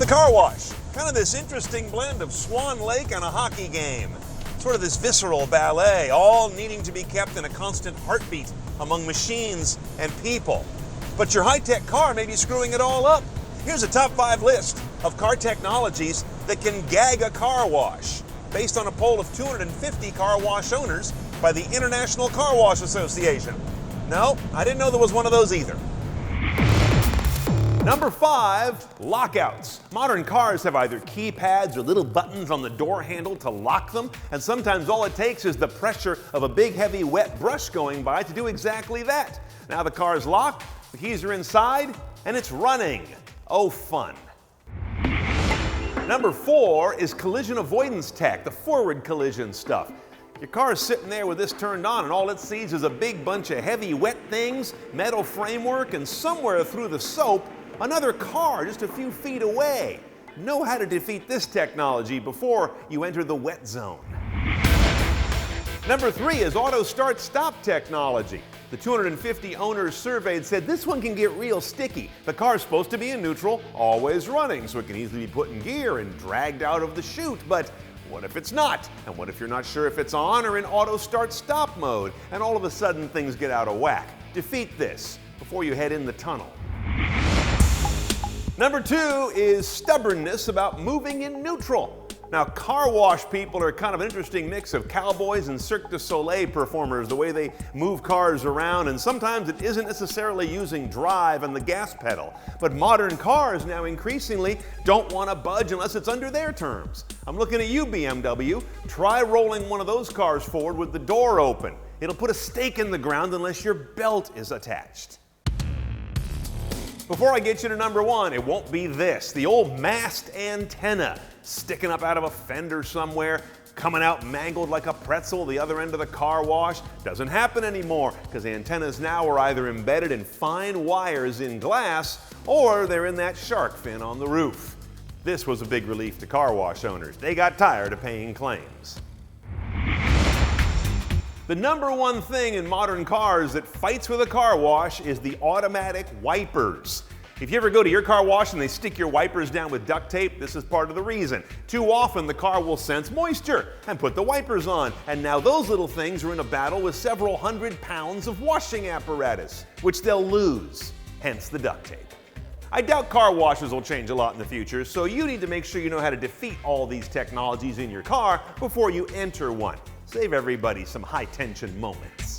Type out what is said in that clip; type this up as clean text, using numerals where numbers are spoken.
The car wash, kind of this interesting blend of Swan Lake and a hockey game. Sort of this visceral ballet, all needing to be kept in a constant heartbeat among machines and people. But your high-tech car may be screwing it all up. Here's a top 5 list of car technologies that can gag a car wash, based on a poll of 250 car wash owners by the International Car Wash Association. No, I didn't know there was one of those either. Number 5, lockouts. Modern cars have either keypads or little buttons on the door handle to lock them, and sometimes all it takes is the pressure of a big, heavy, wet brush going by to do exactly that. Now the car's locked, the keys are inside, and it's running. Oh, fun. Number 4 is collision avoidance tech, the forward collision stuff. Your car is sitting there with this turned on and all it sees is a big bunch of heavy, wet things, metal framework, and somewhere through the soap, another car just a few feet away. Know how to defeat this technology before you enter the wet zone. Number 3 is auto start-stop technology. The 250 owners surveyed said this one can get real sticky. The car's supposed to be in neutral, always running, so it can easily be put in gear and dragged out of the chute. But what if it's not? And what if you're not sure if it's on or in auto start-stop mode, and all of a sudden things get out of whack? Defeat this before you head in the tunnel. Number 2 is stubbornness about moving in neutral. Now, car wash people are kind of an interesting mix of cowboys and Cirque du Soleil performers, the way they move cars around, and sometimes it isn't necessarily using drive and the gas pedal. But modern cars now increasingly don't want to budge unless it's under their terms. I'm looking at you, BMW. Try rolling one of those cars forward with the door open. It'll put a stake in the ground unless your belt is attached. Before I get you to number 1, it won't be this. The old mast antenna sticking up out of a fender somewhere, coming out mangled like a pretzel the other end of the car wash. Doesn't happen anymore because antennas now are either embedded in fine wires in glass or they're in that shark fin on the roof. This was a big relief to car wash owners. They got tired of paying claims. The number 1 thing in modern cars that fights with a car wash is the automatic wipers. If you ever go to your car wash and they stick your wipers down with duct tape, this is part of the reason. Too often the car will sense moisture and put the wipers on, and now those little things are in a battle with several hundred pounds of washing apparatus, which they'll lose, hence the duct tape. I doubt car washes will change a lot in the future, so you need to make sure you know how to defeat all these technologies in your car before you enter one. Save everybody some high-tension moments.